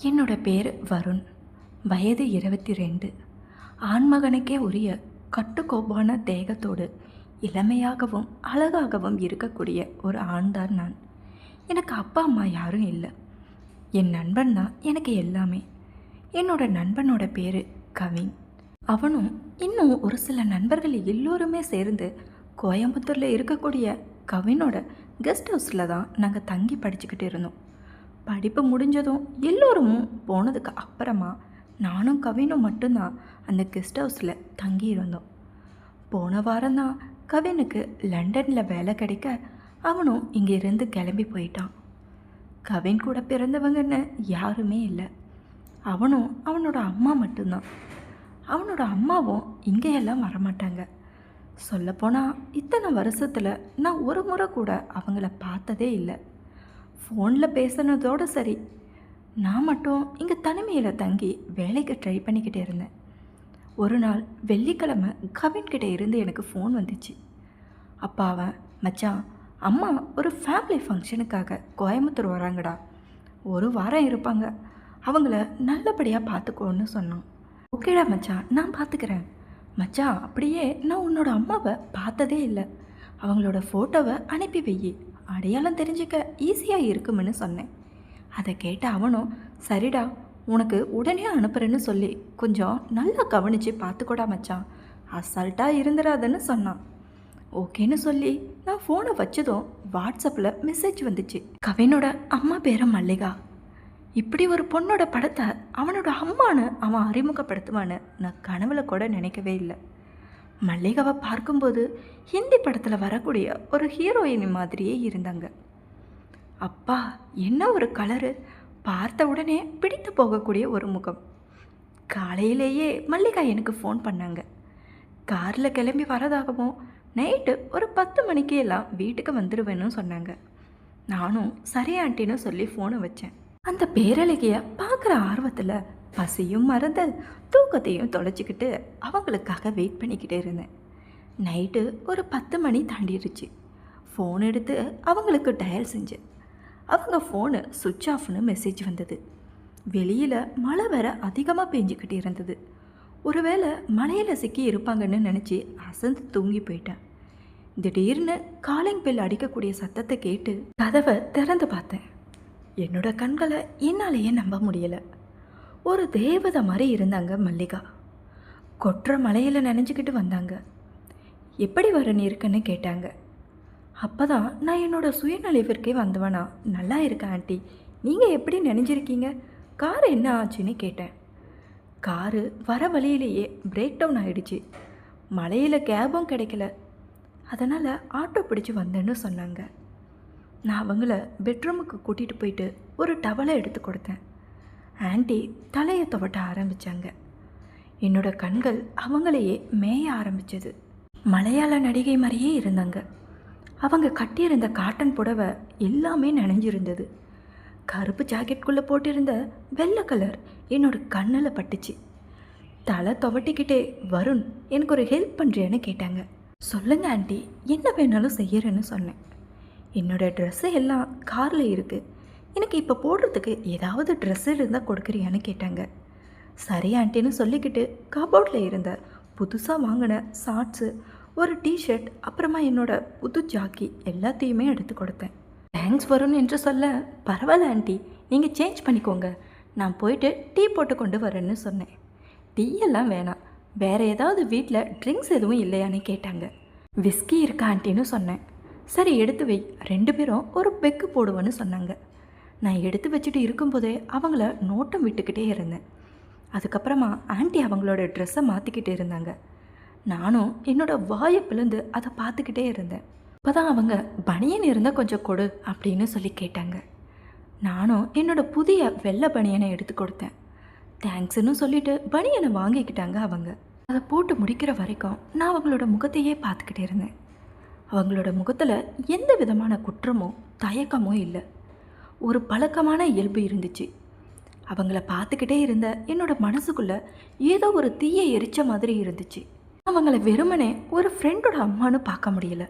என்னோட பேர் வருண். வயது 22. ஆண்மகனுக்கே உரிய கட்டுக்கோப்பான தேகத்தோடு இளமையாகவும் அழகாகவும் இருக்கக்கூடிய ஒரு ஆண்தான் நான். எனக்கு அப்பா அம்மா யாரும் இல்லை. என் நண்பன் தான் எனக்கு எல்லாமே. என்னோட நண்பனோட பேர் கவின். அவனும் இன்னும் ஒரு சில நண்பர்கள் எல்லோருமே சேர்ந்து கோயம்புத்தூரில் இருக்கக்கூடிய கவினோட கெஸ்ட் ஹவுஸில் தான் நாங்கள் தங்கி படிச்சுக்கிட்டு இருந்தோம். படிப்பு முடிஞ்சதும் எல்லோரும் போனதுக்கு அப்புறமா நானும் கவினும் மட்டும்தான் அந்த கெஸ்ட் ஹவுஸில் தங்கி இருந்தோம். போன வாரம் தான் கவினுக்கு லண்டனில் வேலை கிடைக்க அவனும் இங்கேருந்து கிளம்பி போயிட்டான். கவின் கூட பிறந்தவங்கன்னு யாருமே இல்லை. அவனும் அவனோட அம்மா மட்டும்தான். அவனோட அம்மாவும் இங்கேயெல்லாம் வரமாட்டாங்க. சொல்லப்போனால் இத்தனை வருஷத்தில் நான் ஒரு முறை கூட அவங்கள பார்த்ததே இல்லை. ஃபோனில் பேசினதோடு சரி. நான் மட்டும் இங்கே தனிமையில் தங்கி வேலைக்கு ட்ரை பண்ணிக்கிட்டே இருந்தேன். ஒரு நாள் வெள்ளிக்கிழமை கவின்கிட்ட இருந்து எனக்கு ஃபோன் வந்துச்சு. அப்பா அவன், மச்சான், அம்மா ஒரு ஃபேமிலி ஃபங்க்ஷனுக்காக கோயம்புத்தூர் வராங்கடா, ஒரு வாரம் இருப்பாங்க, அவங்கள நல்லபடியாக பார்த்துக்கோன்னு சொன்னான். ஓகேடா மச்சான், நான் பார்த்துக்கிறேன். மச்சான், அப்படியே நான் உன்னோட அம்மாவை பார்த்ததே இல்லை, அவங்களோட ஃபோட்டோவை அனுப்பி வை, அடையாளம் தெரிஞ்சுக்க ஈஸியாக இருக்குமென்னு சொன்னேன். அதை கேட்ட அவனும், சரிடா, உனக்கு உடனே அனுப்புகிறேன்னு சொல்லி கொஞ்சம் நல்லா கவனித்து பார்த்துக்கூடா மச்சான், அசால்ட்டாக இருந்துடாதுன்னு சொன்னான். ஓகேன்னு சொல்லி நான் ஃபோனை வச்சதும் வாட்ஸ்அப்பில் மெசேஜ் வந்துச்சு. கவினோட அம்மா பேரை மல்லிகா. இப்படி ஒரு பொண்ணோட படத்தை அவனோட அம்மானு அவன் அறிமுகப்படுத்துவான்னு நான் கனவுல கூட நினைக்கவே இல்லை. மல்லிகாவை பார்க்கும்போது ஹிந்தி படத்தில் வரக்கூடிய ஒரு ஹீரோயின் மாதிரியே இருந்தாங்க. அப்பா, என்ன ஒரு கலரு! பார்த்த உடனே பிடித்து போகக்கூடிய ஒரு முகம். காலையிலேயே மல்லிகா எனக்கு ஃபோன் பண்ணாங்க. காரில் கிளம்பி வரதாகவும் நைட்டு ஒரு 10 மணிக்கு எல்லாம் வீட்டுக்கு வந்துடுவேன்னு சொன்னாங்க. நானும் சரி ஆண்டின்னு சொல்லி ஃபோனை வச்சேன். அந்த பேரழகிய பார்க்குற ஆர்வத்தில் பசியும் மறந்து தூக்கத்தையும் தொலைச்சிக்கிட்டு அவங்களுக்காக வெயிட் பண்ணிக்கிட்டே இருந்தேன். நைட்டு ஒரு 10 மணி தாண்டிடுச்சு. ஃபோன் எடுத்து அவங்களுக்கு டயல் செஞ்சேன். அவங்க ஃபோனு சுவிட்ச் ஆஃப்னு மெசேஜ் வந்தது. வெளியில் மழை வேற அதிகமாக பெஞ்சிக்கிட்டு இருந்தது. ஒருவேளை மழையில் சிக்கி இருப்பாங்கன்னு நினச்சி அசந்து தூங்கி போயிட்டேன். திடீர்னு காலிங் பெல் அடிக்கக்கூடிய சத்தத்தை கேட்டு கதவை திறந்து பார்த்தேன். என்னோட கண்களை என்னாலேயே நம்ப முடியலை. ஒரு தேவதை மாதிரி இருந்தாங்க மல்லிகா. கொற்ற மலையில் நனைஞ்சிக்கிட்டு வந்தாங்க. எப்படி வர நீ இருக்குன்னு கேட்டாங்க. அப்போ தான் நான் என்னோடய சுயநலிவிற்கே வந்தவனா, நல்லா இருக்கேன் ஆண்டி, நீங்கள் எப்படி நினைஞ்சிருக்கீங்க, கார் என்ன ஆச்சுன்னு கேட்டேன். காரு வர வழியிலேயே பிரேக் டவுன் ஆகிடுச்சு, மலையில் கேபும் கிடைக்கல, அதனால் ஆட்டோ பிடிச்சி வந்தேன்னு சொன்னாங்க. நான் அவங்கள பெட்ரூமுக்கு கூட்டிகிட்டு போயிட்டு ஒரு டவலை எடுத்து கொடுத்தேன். ஆண்டி தலையை துவட்ட ஆரம்பித்தாங்க. என்னோட கண்கள் அவங்களையே மேய ஆரம்பிச்சது. மலையாள நடிகை மாதிரியே இருந்தாங்க. அவங்க கட்டியிருந்த காட்டன் புடவை எல்லாமே நனைஞ்சிருந்தது. கருப்பு ஜாக்கெட்குள்ளே போட்டிருந்த வெள்ளை கலர் என்னோட கண்ணில் பட்டுச்சு. தலை துவட்டிக்கிட்டே, வருண், எனக்கு ஒரு ஹெல்ப் பண்ணுறியான்னு கேட்டாங்க. சொல்லுங்க ஆண்டி, என்ன வேணாலும் செய்யறேன்னு சொன்னேன். என்னோட ட்ரெஸ்ஸு எல்லாம் காரில் இருக்குது, எனக்கு இப்போ போடுறதுக்கு ஏதாவது ட்ரெஸ் இருந்தால் கொடுக்குறியான்னு கேட்டாங்க. சரி ஆண்டின்னு சொல்லிக்கிட்டு கபோர்டில் இருந்த புதுசாக வாங்கின ஷார்ட்ஸு, ஒரு டிஷர்ட், அப்புறமா என்னோட புது ஜாக்கி எல்லாத்தையுமே எடுத்து கொடுத்தேன். தேங்க்ஸ் வரும் என்று சொல்ல, பரவாயில்ல ஆண்டி, நீங்கள் சேஞ்ச் பண்ணிக்கோங்க, நான் போயிட்டு டீ போட்டு கொண்டு வரேன்னு சொன்னேன். டீ எல்லாம் வேணாம், வேறு ஏதாவது வீட்டில் ட்ரிங்க்ஸ் எதுவும் இல்லையான்னு கேட்டாங்க. விஸ்கி இருக்கா ஆண்டின்னு சொன்னேன். சரி எடுத்து வை, 2 பேரும் ஒரு பெக்கு போடுவேன்னு சொன்னாங்க. நான் எடுத்து வச்சுட்டு இருக்கும்போதே அவங்கள நோட்டம் விட்டுக்கிட்டே இருந்தேன். அதுக்கப்புறமா ஆண்டி அவங்களோட ட்ரெஸ்ஸை மாற்றிக்கிட்டே இருந்தாங்க. நானும் என்னோட வாயை பிளந்து அதை பார்த்துக்கிட்டே இருந்தேன். இப்போ தான் அவங்க பனியன் இருந்தால் கொஞ்சம் கொடு அப்படின்னு சொல்லி கேட்டாங்க. நானும் என்னோட புதிய வெள்ளை பனியனை எடுத்து கொடுத்தேன். தேங்க்ஸ்ன்னு சொல்லிட்டு பனியனை வாங்கிக்கிட்டாங்க அவங்க. அதை போட்டு முடிக்கிற வரைக்கும் நான் அவங்களோட முகத்தையே பார்த்துக்கிட்டே இருந்தேன். அவங்களோட முகத்தில் எந்த விதமான குற்றமோ தயக்கமோ இல்லை, ஒரு பழக்கமான இயல்பு இருந்துச்சு. அவங்கள பார்த்துக்கிட்டே இருந்த என்னோட மனசுக்குள்ளே ஏதோ ஒரு தீயை எரிச்ச மாதிரி இருந்துச்சு. அவங்கள வெறுமனே ஒரு ஃப்ரெண்டோட அம்மானு பார்க்க முடியல.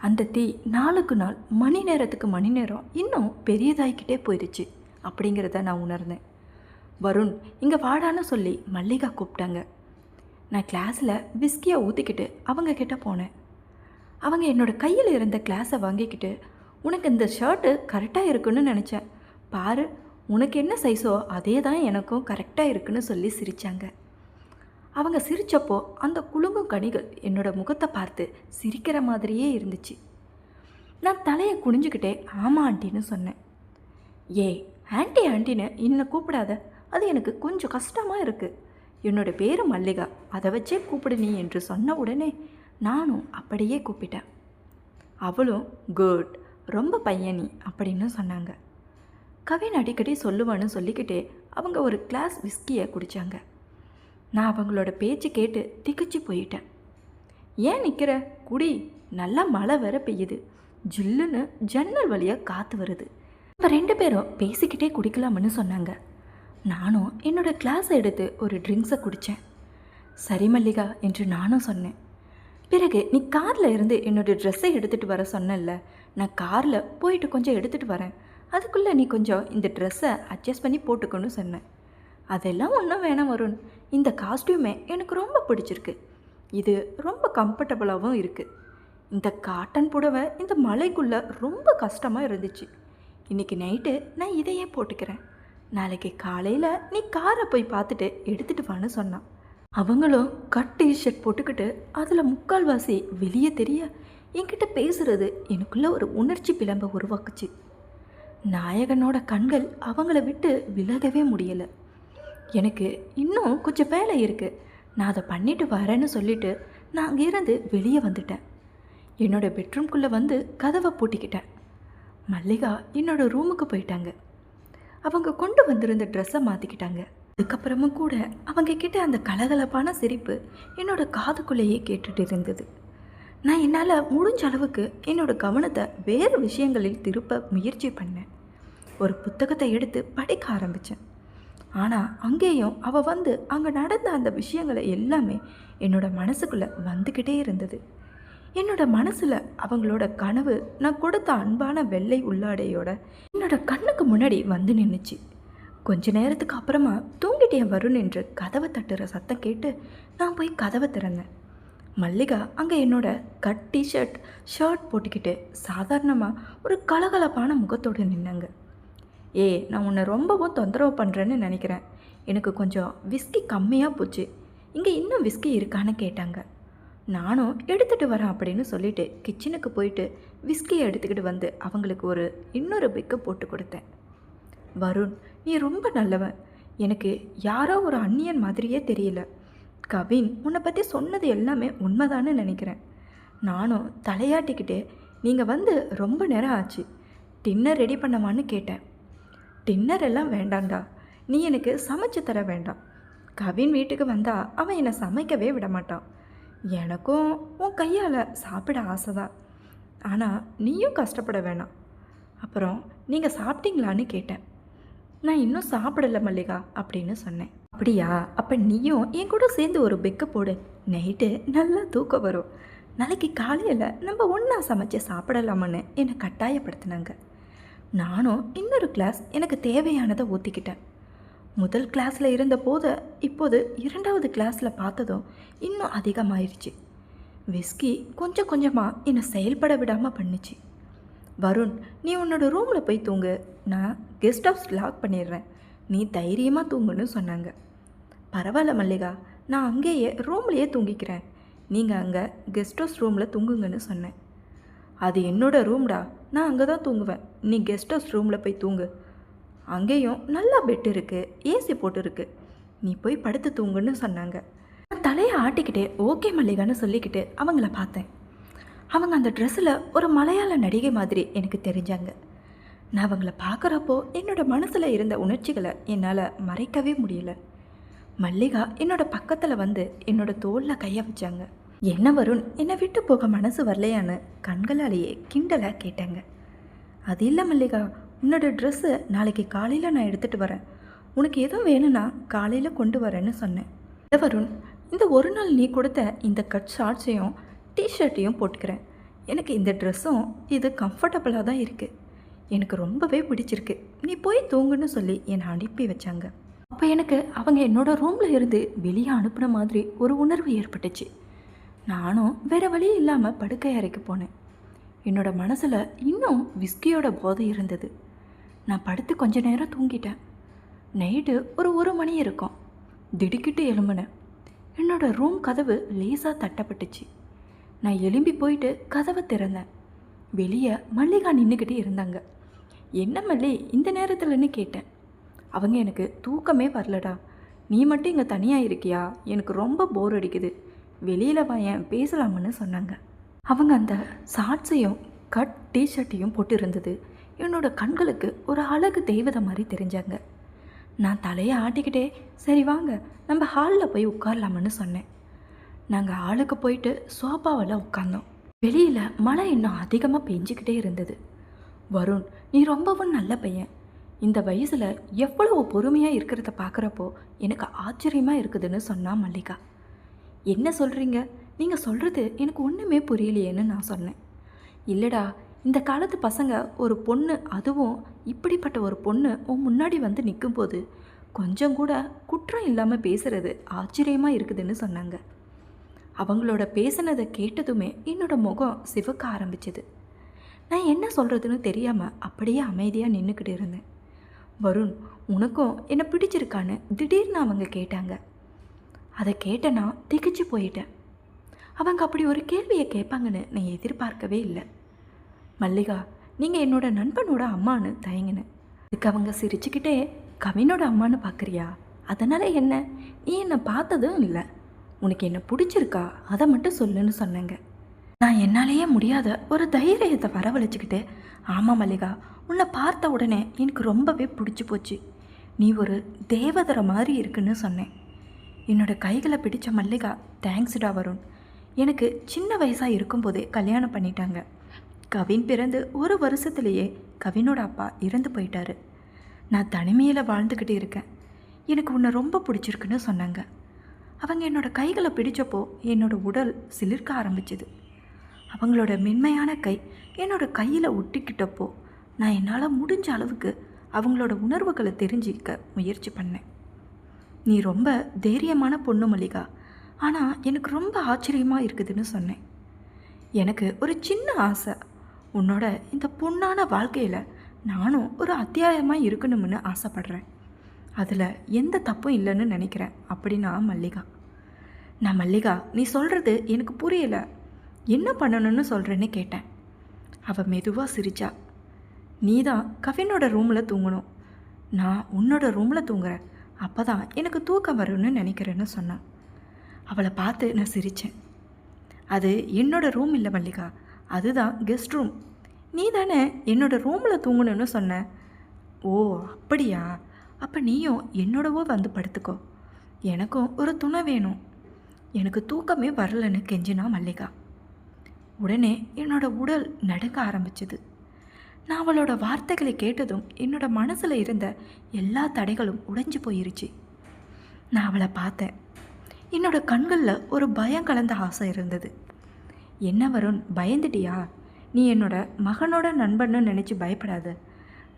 அந்த தீ நாளுக்கு நாள், மணி நேரத்துக்கு மணி நேரம் இன்னும் பெரியதாகிக்கிட்டே போயிடுச்சு அப்படிங்கிறத நான் உணர்ந்தேன். வருண், இங்கே வாடான்னு சொல்லி மல்லிகா கூப்பிட்டாங்க. நான் கிளாஸில் விஸ்கியை ஊற்றிக்கிட்டு அவங்க கிட்ட போனேன். அவங்க என்னோடய கையில் இருந்த கிளாஸை வாங்கிக்கிட்டு, உனக்கு இந்த ஷர்ட்டு கரெக்டாக இருக்குன்னு நினச்சேன், பாரு உனக்கு என்ன சைஸோ அதே தான் எனக்கும் கரெக்டாக இருக்குன்னு சொல்லி சிரித்தாங்க. அவங்க சிரித்தப்போ அந்த குலுங்கும் கனிகள் என்னோடய முகத்தை பார்த்து சிரிக்கிற மாதிரியே இருந்துச்சு. நான் தலையை குனிஞ்சுக்கிட்டே ஆமாம் ஆண்டின்னு சொன்னேன். ஏய் ஆண்டி ஆண்டின்னு இன்னும் கூப்பிடாத, அது எனக்கு கொஞ்சம் கஷ்டமாக இருக்குது. என்னோடய பேர் மல்லிகா, அதை வச்சே கூப்பிடு நீ என்று சொன்ன உடனே நானும் அப்படியே கூப்பிட்டேன். அவளும் குட், ரொம்ப பையன் நீ அப்படின்னு சொன்னாங்க. கவின் அடிக்கடி சொல்லுவான்னு சொல்லிக்கிட்டே அவங்க ஒரு கிளாஸ் விஸ்கியை குடித்தாங்க. நான் அவங்களோட பேச்சு கேட்டு திகச்சு போயிட்டேன். ஏன் நிற்கிற, குடி, நல்லா மழை வேற பெய்யுது, ஜில்லுன்னு ஜன்னல் வழியாக காற்று வருது. இப்போ 2 பேரும் பேசிக்கிட்டே குடிக்கலாம்னு சொன்னாங்க. நானும் என்னோடய கிளாஸை எடுத்து ஒரு ட்ரிங்க்ஸை குடித்தேன். சரி மல்லிகா என்று நானும் சொன்னேன். பிறகு நீ காரில் இருந்து என்னோடய ட்ரெஸ்ஸை எடுத்துகிட்டு வர சொன்னல, நான் காரில் போயிட்டு கொஞ்சம் எடுத்துகிட்டு வரேன், அதுக்குள்ளே நீ கொஞ்சம் இந்த ட்ரெஸ்ஸை அட்ஜஸ்ட் பண்ணி போட்டுக்கணும்னு சொன்னேன். அதெல்லாம் ஒன்றும் வேணாம் வருண், இந்த காஸ்டியூமே எனக்கு ரொம்ப பிடிச்சிருக்கு, இது ரொம்ப கம்ஃபர்டபுளாகவும் இருக்குது. இந்த காட்டன் புடவை இந்த மழைக்குள்ளே ரொம்ப கஷ்டமாக இருந்துச்சு, இன்றைக்கி நைட்டு நான் இதையே போட்டுக்கிறேன், நாளைக்கு காலையில் நீ காரை போய் பார்த்துட்டு எடுத்துகிட்டு வான்னு சொன்னான். அவங்களும் கட் டிஷர்ட் போட்டுக்கிட்டு அதில் முக்கால்வாசி வெளியே தெரிய என்கிட்ட பேசுகிறது எனக்குள்ளே ஒரு உணர்ச்சி பிளம்பை உருவாக்குச்சு. நாயகனோட கண்கள் அவங்கள விட்டு விலகவே முடியலை. எனக்கு இன்னும் கொஞ்சம் வேலை இருக்குது, நான் அதை பண்ணிட்டு வரேன்னு சொல்லிவிட்டு நான் அங்கேருந்து வெளியே வந்துட்டேன். என்னோடய பெட்ரூம்குள்ளே வந்து கதவை பூட்டிக்கிட்டேன். மல்லிகா என்னோடய ரூமுக்கு போயிட்டாங்க. அவங்க கொண்டு வந்திருந்த ட்ரெஸ்ஸை மாற்றிக்கிட்டாங்க. அதுக்கப்புறமும் கூட அவங்க கிட்ட அந்த கலகலப்பான சிரிப்பு என்னோடய காதுக்குள்ளேயே கேட்டுட்டு இருந்தது. நான் என்னால் முடிஞ்ச அளவுக்கு என்னோடய கவனத்தை வேறு விஷயங்களில் திருப்ப முயற்சி பண்ணேன். ஒரு புத்தகத்தை எடுத்து படிக்க ஆரம்பித்தேன். ஆனால் அங்கேயும் அவள் வந்து அங்கே நடந்த அந்த விஷயங்களை எல்லாமே என்னோடய மனசுக்குள்ளே வந்துக்கிட்டே இருந்தது. என்னோடய மனசில் அவங்களோட கனவு நான் கொடுத்த அன்பான வெள்ளை உள்ளாடையோட என்னோட கண்ணுக்கு முன்னாடி வந்து நின்றுச்சு. கொஞ்ச நேரத்துக்கு அப்புறமா தூங்கிட்டே வருண் என்று கதவை தட்டுற சத்தம் கேட்டு நான் போய் கதவை திறந்தேன். மல்லிகா அங்கே என்னோட கட் ஷர்ட் போட்டுக்கிட்டு சாதாரணமாக ஒரு கலகலப்பான முகத்தோடு நின்னாங்க. நான் உன்னை ரொம்பவும் தொந்தரவு பண்ணுறேன்னு நினைக்கிறேன், எனக்கு கொஞ்சம் விஸ்கி கம்மியாக போச்சு, இங்கே இன்னும் விஸ்கி இருக்கான்னு கேட்டாங்க. நானும் எடுத்துகிட்டு வரேன் அப்படின்னு சொல்லிவிட்டு கிச்சனுக்கு போயிட்டு விஸ்கியை எடுத்துக்கிட்டு வந்து அவங்களுக்கு இன்னொரு பிக்கு போட்டு கொடுத்தேன். வருண், நீ ரொம்ப நல்லவன், எனக்கு யாரோ ஒரு அந்நியன் மாதிரியே தெரியல, கவின் உன்னை பற்றி சொன்னது எல்லாமே உண்மைதான்னு நினைக்கிறேன். நானும் தலையாட்டிக்கிட்டே நீங்கள் வந்து ரொம்ப நேரம் ஆச்சு, டின்னர் ரெடி பண்ணவான்னு கேட்டேன். டின்னர் எல்லாம் வேண்டாண்டா, நீ எனக்கு சமைச்சு தர வேண்டாம், கவின் வீட்டுக்கு வந்தால் அவன் என்னை சமைக்கவே விட மாட்டான், எனக்கும் உன் கையால் சாப்பிட ஆசை தான், ஆனால் நீயும் கஷ்டப்பட வேணாம். அப்புறம் நீங்கள் சாப்பிட்டீங்களான்னு கேட்டேன். நான் இன்னும் சாப்பிடலை மல்லிகா அப்படின்னு சொன்னேன். அப்படியா, அப்போ நீயும் என் கூட சேர்ந்து ஒரு பெக்கு போடு, நைட்டு நல்லா தூக்கம் வரும், நாளைக்கு காலையில் நம்ம ஒன்றா சமைச்சு சாப்பிடலாமான்னு என்னை கட்டாயப்படுத்தினாங்க. நானும் இன்னொரு கிளாஸ் எனக்கு தேவையானதை ஊற்றிக்கிட்டேன். முதல் கிளாஸில் இருந்தபோது இப்போது 2வது கிளாஸில் பார்த்ததும் இன்னும் அதிகமாயிருச்சு. விஸ்கி கொஞ்சம் கொஞ்சமாக என்னை செயல்பட விடாமல் பண்ணிச்சு. வருண், நீ உன்னோட ரூமில் போய் தூங்கு, நான் கெஸ்ட் ஹவுஸ் லாக் பண்ணிடுறேன், நீ தைரியமாக தூங்குன்னு சொன்னாங்க. பரவாயில்ல மல்லிகா, நான் அங்கேயே ரூம்லேயே தூங்கிக்கிறேன், நீங்கள் அங்கே கெஸ்ட் ஹவுஸ் ரூமில் தூங்குங்கன்னு சொன்னேன். அது என்னோட ரூம்டா, நான் அங்கே தான் தூங்குவேன், நீ கெஸ்ட் ஹவுஸ் ரூமில் போய் தூங்கு, அங்கேயும் நல்லா பெட் இருக்குது, ஏசி போட்டுருக்கு, நீ போய் படுத்து தூங்குன்னு சொன்னாங்க. நான் தலையை ஆட்டிக்கிட்டே ஓகே மல்லிகான்னு சொல்லிக்கிட்டு அவங்கள பார்த்தேன். அவங்க அந்த ட்ரெஸ்ஸில் ஒரு மலையாள நடிகை மாதிரி எனக்கு தெரிஞ்சாங்க. நான் அவங்கள பார்க்குறப்போ என்னோடய மனசில் இருந்த உணர்ச்சிகளை என்னால் மறைக்கவே முடியல. மல்லிகா என்னோடய பக்கத்தில் வந்து என்னோடய தோளில் கையை வச்சாங்க. என்ன வருண், என்னை விட்டு போக மனசு வரலையான்னு கண்களாலேயே கிண்டலாக கேட்டாங்க. அது இல்லை மல்லிகா, உன்னோட ட்ரெஸ்ஸு நாளைக்கு காலையில் நான் எடுத்துகிட்டு வரேன், உனக்கு எதுவும் வேணும்னா காலையில் கொண்டு வரேன்னு சொன்னேன். வருண், இந்த ஒரு நாள் நீ கொடுத்த இந்த கட் ஷார்ட்ஸையும் டிஷர்ட்டையும் போட்டுக்கிறேன், எனக்கு இந்த ட்ரெஸ்ஸும் இது கம்ஃபர்டபுளாக தான் இருக்குது, எனக்கு ரொம்பவே பிடிச்சிருக்கு, நீ போய் தூங்குன்னு சொல்லி என்னை அனுப்பி வச்சாங்க. அப்போ எனக்கு அவங்க என்னோட ரூமில் இருந்து வெளியே அனுப்புன மாதிரி ஒரு உணர்வு ஏற்பட்டுச்சு. நானும் வேறு வழி இல்லாமல் படுக்கை அறைக்கு போனேன். என்னோட மனசில் இன்னும் விஸ்கியோட போதை இருந்தது. நான் படுத்து கொஞ்ச நேரம் தூங்கிட்டேன். நைட்டு ஒரு மணி இருக்கும். திடுக்கிட்டு எழும்பினேன். என்னோட ரூம் கதவு லேசாக தட்டப்பட்டுச்சு. நான் எழும்பி போயிட்டு கதவை திறந்தேன். வெளியே மல்லிகா நின்றுக்கிட்டே இருந்தாங்க. என்ன மல்லி இந்த நேரத்தில்னு கேட்டேன். அவங்க எனக்கு தூக்கமே வரலடா, நீ மட்டும் இங்கே தனியாக இருக்கியா, எனக்கு ரொம்ப போர் அடிக்குது, வெளியில் வாயேன் பேசலாம்னு சொன்னாங்க. அவங்க அந்த ஷார்ட்ஸையும் கட் டிஷர்ட்டையும் போட்டு இருந்தது என்னோட கண்களுக்கு ஒரு அழகு தெய்வதை மாதிரி தெரிஞ்சாங்க. நான் தலையை ஆட்டிக்கிட்டே சரி வாங்க நம்ம ஹாலில் போய் உட்காரலாம்னு சொன்னேன். நாங்கள் ஹாலுக்கு போயிட்டு சோஃபாவில் உட்கார்ந்தோம். வெளியில் மழை இன்னும் அதிகமாக பெஞ்சிக்கிட்டே இருந்தது. வருண், நீ ரொம்பவும் நல்ல பையன். இந்த வயசில் எவ்வளவு பொறுமையாக இருக்கிறத பார்க்குறப்போ எனக்கு ஆச்சரியமாக இருக்குதுன்னு சொன்னா மல்லிகா. என்ன சொல்கிறீங்க, நீங்கள் சொல்கிறது எனக்கு ஒன்றுமே புரியலையேன்னு நான் சொன்னேன். இல்லைடா, இந்த காலத்து பசங்க ஒரு பொண்ணு, அதுவும் இப்படிப்பட்ட ஒரு பொண்ணு உன் முன்னாடி வந்து நிற்கும்போது கொஞ்சம் கூட குற்றம் இல்லாமல் பேசுகிறது ஆச்சரியமாக இருக்குதுன்னு சொன்னாங்க. அவங்களோட பேசினதை கேட்டதுமே என்னோட முகம் சிவக்க ஆரம்பிச்சது. நான் என்ன சொல்கிறதுன்னு தெரியாமல் அப்படியே அமைதியாக நின்றுக்கிட்டு இருந்தேன். வருண், உனக்கும் என்னை பிடிச்சிருக்கான்னு திடீர்னு அவங்க கேட்டாங்க. அதை கேட்ட நான் திகிச்சு போயிட்டேன். அவங்க அப்படி ஒரு கேள்வியை கேட்பாங்கன்னு நான் எதிர்பார்க்கவே இல்லை. மல்லிகா, நீங்கள் என்னோட நண்பனோட அம்மானு தயங்கினேன். அதுக்கு அவங்க சிரிச்சுக்கிட்டே கவினோட அம்மானு பார்க்குறியா, அதனால் என்ன, நீ என்னை பார்த்ததும் இல்லை, உனக்கு என்ன பிடிச்சிருக்கா அதை மட்டும் சொல்லுன்னு சொன்னேங்க. நான் என்னாலேயே முடியாத ஒரு தைரியத்தை வரவழைச்சிக்கிட்டு, ஆமாம் மல்லிகா, உன்னை பார்த்த உடனே எனக்கு ரொம்பவே பிடிச்சி போச்சு, நீ ஒரு தேவதரை மாதிரி இருக்குன்னு சொன்னேன். என்னோடய கைகளை பிடிச்ச மல்லிகா, தேங்க்ஸ்டா வருண், எனக்கு சின்ன வயசாக இருக்கும்போதே கல்யாணம் பண்ணிட்டாங்க. கவின் பிறந்து ஒரு வருஷத்துலேயே கவினோட அப்பா இறந்து போயிட்டாரு. நான் தனிமையில் வாழ்ந்துக்கிட்டு இருக்கேன். எனக்கு உன்னை ரொம்ப பிடிச்சிருக்குன்னு சொன்னாங்க. அவங்க என்னோடய கைகளை பிடிச்சப்போ என்னோடய உடல் சிலிர்க்க ஆரம்பிச்சுது. அவங்களோட மென்மையான கை என்னோட கையில் ஒட்டிக்கிட்டப்போ நான் என்னால் முடிஞ்ச அளவுக்கு அவங்களோட உணர்வுகளை தெரிஞ்சிக்க முயற்சி பண்ணேன். நீ ரொம்ப தைரியமான பொண்ணு மல்லிகா, ஆனால் எனக்கு ரொம்ப ஆச்சரியமாக இருக்குதுன்னு சொன்னேன். எனக்கு ஒரு சின்ன ஆசை, உன்னோட இந்த பொண்ணான வாழ்க்கையில் நானும் ஒரு அத்தியாயமாக இருக்கணும்னு ஆசைப்படுறேன். அதில் எந்த தப்பும் இல்லைன்னு நினைக்கிறேன் அப்படின்னா மல்லிகா. நான் மல்லிகா, நீ சொல்கிறது எனக்கு புரியலை, என்ன பண்ணணும்னு சொல்கிறேன்னு கேட்டேன். அவள் மெதுவாக சிரிச்சா. நீ தான் கவினோட ரூமில் தூங்கணும், நான் உன்னோட ரூமில் தூங்குறேன், அப்போ தான் எனக்கு தூக்கம் வரும்னு நினைக்கிறேன்னு சொன்னான். அவளை பார்த்து நான் சிரித்தேன். அது என்னோட ரூம் இல்லை மல்லிகா, அதுதான் கெஸ்ட் ரூம். நீ தானே என்னோட ரூமில் தூங்கணும்னு சொன்ன. ஓ அப்படியா, அப்போ நீயும் என்னோடவோ வந்து படுத்துக்கோ, எனக்கும் ஒரு துணை வேணும், எனக்கு தூக்கமே வரலன்னு கெஞ்சினா மல்லிகா. உடனே என்னோட உடல் நடுங்க ஆரம்பிச்சுது. நான் அவளோட வார்த்தைகளை கேட்டதும் என்னோட மனசில் இருந்த எல்லா தடைகளும் உடைஞ்சு போயிருச்சு. நான் அவளை பார்த்தேன். என்னோட கண்களில் ஒரு பயம் கலந்த ஆசை இருந்தது. என்ன வருண், பயந்துட்டியா? நீ என்னோட மகனோட நண்பன்னு நினச்சி பயப்படாத.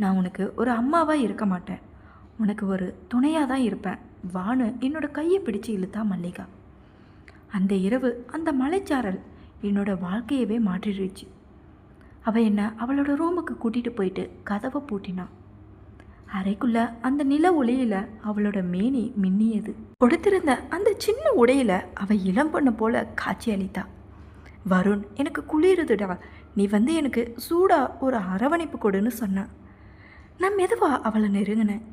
நான் உனக்கு ஒரு அம்மாவாக இருக்க மாட்டேன், உனக்கு ஒரு துணையாக தான் இருப்பேன் வான்னு என்னோட கையை பிடிச்சு இழுத்தா மல்லிகா. அந்த இரவு அந்த மலைச்சாரல் என்னோட வாழ்க்கையவே மாற்றிடுச்சு. அவள் என்னை அவளோட ரூமுக்கு கூட்டிகிட்டு போயிட்டு கதவை பூட்டினான். அறைக்குள்ள அந்த நில ஒளியில் அவளோட மேனி மின்னியது. கொடுத்திருந்த அந்த சின்ன உடையில் அவள் இளம் பொண்ணு போல காட்சி அளித்தா. வருண், எனக்கு குளிருதுடா, நீ வந்து எனக்கு சூடாக ஒரு அரவணைப்பு கொடுன்னு சொன்னான். நான் மெதுவாக அவளை நெருங்கினேன்.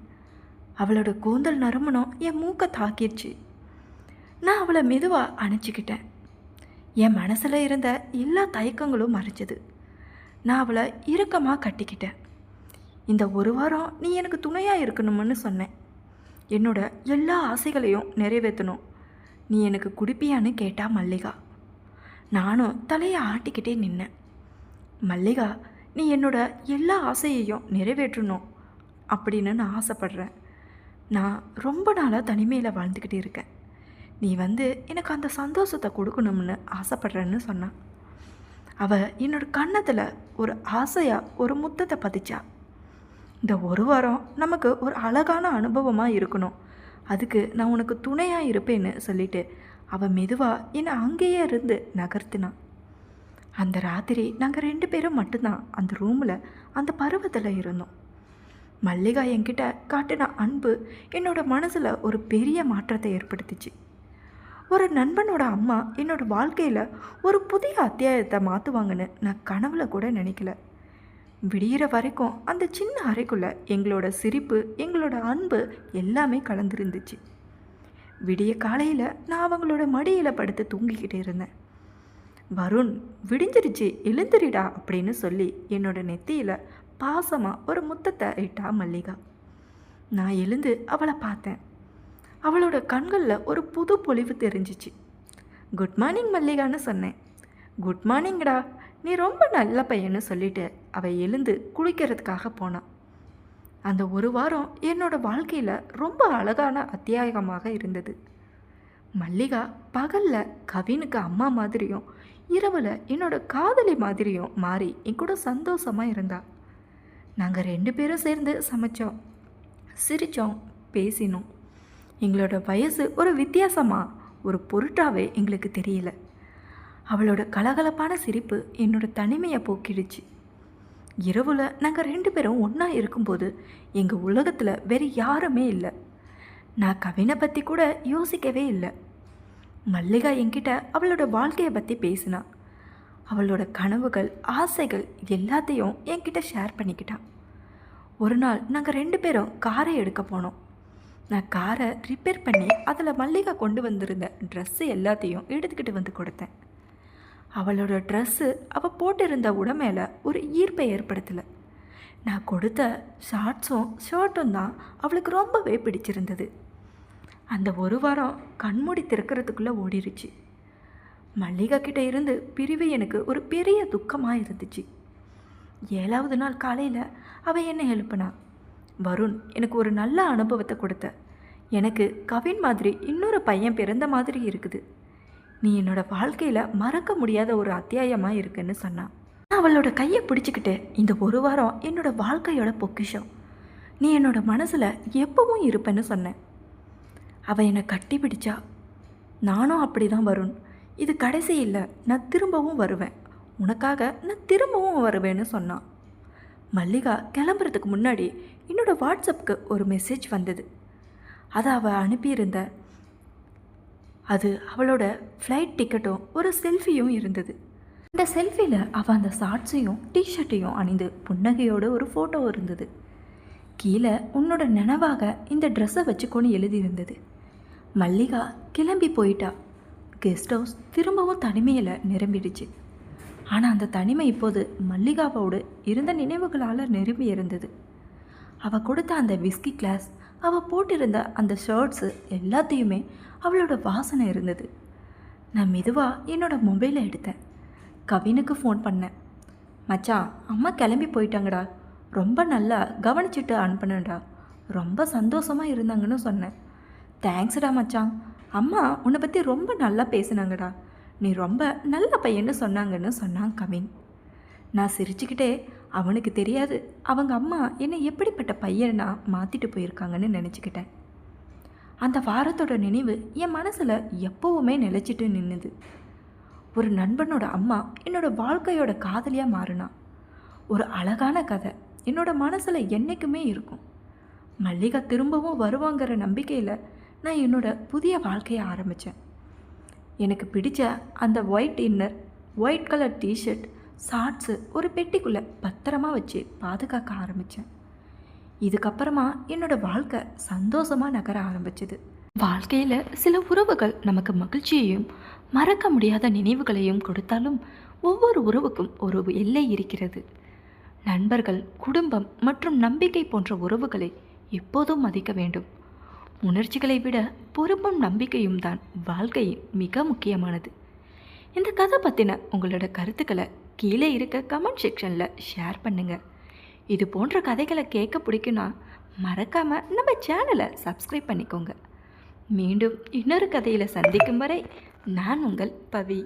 அவளோட கூந்தல் நறுமணம் என் மூக்கை தாக்கிடுச்சு. நான் அவளை மெதுவாக அணைச்சிக்கிட்டேன். என் மனசில் இருந்த எல்லா தயக்கங்களும் மறைச்சது. நான் அவளை இறுக்கமாக கட்டிக்கிட்டேன். இந்த ஒரு வாரம் நீ எனக்கு துணையாக இருக்கணும்னு சொன்னேன். என்னோட எல்லா ஆசைகளையும் நிறைவேற்றணும், நீ எனக்கு குடிப்பியான்னு கேட்டா மல்லிகா. நானும் தலையை ஆட்டிக்கிட்டே நின்னேன். மல்லிகா, நீ என்னோட எல்லா ஆசையையும் நிறைவேற்றணும் அப்படின்னு நான் ஆசைப்படுறேன். நான் ரொம்ப நாளாக தனிமையில் வாழ்ந்துக்கிட்டே இருக்கேன். நீ வந்து எனக்கு அந்த சந்தோஷத்தை கொடுக்கணும்னு ஆசைப்படுறேன்னு சொன்னான். அவள் என்னோட கன்னத்தில் ஒரு ஆசையாக ஒரு முத்தத்தை பதிச்சா. இந்த ஒரு வாரம் நமக்கு ஒரு அழகான அனுபவமாக இருக்கணும், அதுக்கு நான் உனக்கு துணையாக இருப்பேன்னு சொல்லிட்டு அவள் மெதுவாக என்னை அங்கேயே இருந்து நகர்த்தினான். அந்த ராத்திரி நாங்கள் 2 பேரும் மட்டும்தான் அந்த ரூமில் அந்த பருவத்தில் இருந்தோம். மல்லிகா என்கிட்ட காட்டின அன்பு என்னோடய மனசில் ஒரு பெரிய மாற்றத்தை ஏற்படுத்திச்சு. ஒரு நண்பனோட அம்மா என்னோடய வாழ்க்கையில் ஒரு புதிய அத்தியாயத்தை மாற்றுவாங்கன்னு நான் கனவுல கூட நினைக்கல. விடிகிற வரைக்கும் அந்த சின்ன அறைக்குள்ளே எங்களோட சிரிப்பு, எங்களோட அன்பு எல்லாமே கலந்துருந்துச்சு. விடிய காலையில் நான் அவங்களோட மடியில் படுத்து தூங்கிக்கிட்டே இருந்தேன். வருண், விடிஞ்சிருச்சு, எழுந்திரிடா அப்படின்னு சொல்லி என்னோட நெத்தியில் பாசமாக ஒரு முத்தத்தை இட்டா மல்லிகா. நான் எழுந்து அவளை பார்த்தேன். அவளோட கண்களில் ஒரு புது பொலிவு தெரிஞ்சிச்சு. குட் மார்னிங் மல்லிகான்னு சொன்னேன். குட் மார்னிங்டா, நீ ரொம்ப நல்ல பையன்னு சொல்லிட்டு அவள் எழுந்து குளிக்கிறதுக்காக போனான். அந்த ஒரு வாரம் என்னோட வாழ்க்கையில் ரொம்ப அழகான அத்தியாயமாக இருந்தது. மல்லிகா பகலில் கவினுக்கு அம்மா மாதிரியும் இரவில் என்னோட காதலி மாதிரியும் மாறி என் கூட சந்தோஷமாக இருந்தா. நாங்கள் 2 பேரும் சேர்ந்து சமைச்சோம், சிரித்தோம், பேசினோம். எங்களோட வயசு ஒரு வித்தியாசமாக ஒரு பொருட்டாவே எங்களுக்கு தெரியல. அவளோட கலகலப்பான சிரிப்பு என்னோட தனிமையை போக்கிடுச்சு. இரவில் நாங்கள் 2 பேரும் ஒன்றா இருக்கும்போது எங்கள் உலகத்தில் வேறு யாருமே இல்லை. நான் கவினை பற்றி கூட யோசிக்கவே இல்லை. மல்லிகா என்கிட்ட அவளோட வாழ்க்கையை பற்றி பேசினா. அவளோட கனவுகள், ஆசைகள் எல்லாத்தையும் என்கிட்ட ஷேர் பண்ணிக்கிட்டான். ஒரு நாள் நாங்கள் 2 பேரும் காரை எடுக்க போனோம். நான் காரை ரிப்பேர் பண்ணி அதில் மல்லிகா கொண்டு வந்திருந்த ட்ரெஸ்ஸு எல்லாத்தையும் எடுத்துக்கிட்டு வந்து கொடுத்தேன். அவளோட ட்ரெஸ்ஸு அவள் போட்டிருந்த உடம்பையில் ஒரு ஈர்ப்பை ஏற்படுத்தலை. நான் கொடுத்த ஷார்ட்ஸும் ஷர்ட்டும் தான் அவளுக்கு ரொம்பவே பிடிச்சிருந்தது. அந்த ஒரு வாரம் கண்மூடி திறக்கிறதுக்குள்ளே ஓடிருச்சு. மல்லிகா கிட்ட இருந்து பிரிவு எனக்கு ஒரு பெரிய துக்கமாக இருந்துச்சு. 7வது நாள் காலையில் அவள் என்னை எழுப்பினா. வருண், எனக்கு ஒரு நல்ல அனுபவத்தை கொடுத்த. எனக்கு கவின் மாதிரி இன்னொரு பையன் பிறந்த மாதிரி இருக்குது. நீ என்னோடய வாழ்க்கையில் மறக்க முடியாத ஒரு அத்தியாயமாக இருக்குன்னு சொன்னான். நான் அவளோட கையை பிடிச்சிக்கிட்டு, இந்த ஒரு வாரம் என்னோடய வாழ்க்கையோட பொக்கிஷம், நீ என்னோடய மனசில் எப்பவும் இருப்பேன்னு சொன்னேன். அவள் என்னை கட்டி பிடிச்சா. நானும் அப்படி தான் வருண், இது கடைசி இல்லை, நான் திரும்பவும் வருவேன், உனக்காக நான் திரும்பவும் வருவேன்னு சொன்னான். மல்லிகா கிளம்புறதுக்கு முன்னாடி என்னோடய வாட்ஸ்அப்புக்கு ஒரு மெசேஜ் வந்தது. அதை அவள் அனுப்பியிருந்த அது அவளோட ஃப்ளைட் டிக்கெட்டும் ஒரு செல்ஃபியும் இருந்தது. அந்த செல்ஃபியில் அவள் அந்த ஷார்ட்ஸையும் டிஷர்ட்டையும் அணிந்து புன்னகையோடு ஒரு ஃபோட்டோ இருந்தது. கீழே உன்னோட நினைவாக இந்த ட்ரெஸ்ஸை வச்சுக்கோன்னு எழுதியிருந்தது. மல்லிகா கிளம்பி போயிட்டா. கெஸ்ட் ஹவுஸ் திரும்பவும் தனிமையில் நிரம்பிடுச்சு. ஆனால் அந்த தனிமை இப்போது மல்லிகாவோடு இருந்த நினைவுகளால் நிரம்பி இருந்தது. அவள் கொடுத்த அந்த விஸ்கி கிளாஸ், அவள் போட்டிருந்த அந்த ஷர்ட்ஸு எல்லாத்தையுமே அவளோட வாசனை இருந்தது. நான் மெதுவாக என்னோட மொபைலை எடுத்தேன். கவினுக்கு ஃபோன் பண்ணேன். மச்சான், அம்மா கிளம்பி போயிட்டாங்கடா, ரொம்ப நல்லா கவனிச்சுட்டு அனுப்பினேன்டா, ரொம்ப சந்தோஷமாக இருந்தாங்கன்னு சொன்னேன். தேங்க்ஸ்டா மச்சான், அம்மா உன்னை பற்றி ரொம்ப நல்லா பேசினாங்கடா, நீ ரொம்ப நல்ல பையன்னு சொன்னாங்கன்னு சொன்னான் கவின். நான் சிரிச்சுக்கிட்டே, அவனுக்கு தெரியாது அவங்க அம்மா என்னை எப்படிப்பட்ட பையனா மாற்றிட்டு போயிருக்காங்கன்னு நினச்சிக்கிட்டேன். அந்த வாரத்தோட நினைவு என் மனசில் எப்போவுமே நிலச்சிட்டு நின்றுது. ஒரு நண்பனோட அம்மா என்னோடய வாழ்க்கையோட காதலியாக மாறினா. ஒரு அழகான கதை என்னோடய மனசில் என்றைக்குமே இருக்கும். மல்லிகா திரும்பவும் வருவாங்கிற நம்பிக்கையில் நான் என்னோடய புதிய வாழ்க்கையை ஆரம்பித்தேன். எனக்கு பிடிச்ச அந்த white inner, white colour T-shirt, shorts ஒரு பெட்டிக்குள்ளே பத்திரமா வச்சு பாதுகாக்க ஆரம்பித்தேன். இதுக்கப்புறமா என்னோடய வாழ்க்கை சந்தோஷமாக நகர ஆரம்பிச்சது. வாழ்க்கையில் சில உறவுகள் நமக்கு மகிழ்ச்சியையும் மறக்க முடியாத நினைவுகளையும் கொடுத்தாலும் ஒவ்வொரு உறவுக்கும் ஒரு எல்லை இருக்கிறது. நண்பர்கள், குடும்பம் மற்றும் நம்பிக்கை போன்ற உறவுகளை எப்போதும் மதிக்க வேண்டும். உணர்ச்சிகளை விட பொறுப்பும் நம்பிக்கையும் தான் வாழ்க்கையின் மிக முக்கியமானது. இந்த கதை பற்றின உங்களோட கருத்துக்களை கீழே இருக்க கமெண்ட் செக்ஷனில் ஷேர் பண்ணுங்கள். இது போன்ற கதைகளை கேட்க பிடிக்குன்னா மறக்காமல் நம்ம சேனலை சப்ஸ்கிரைப் பண்ணிக்கோங்க. மீண்டும் இன்னொரு கதையில் சந்திக்கும் வரை நான் உங்கள் பவி.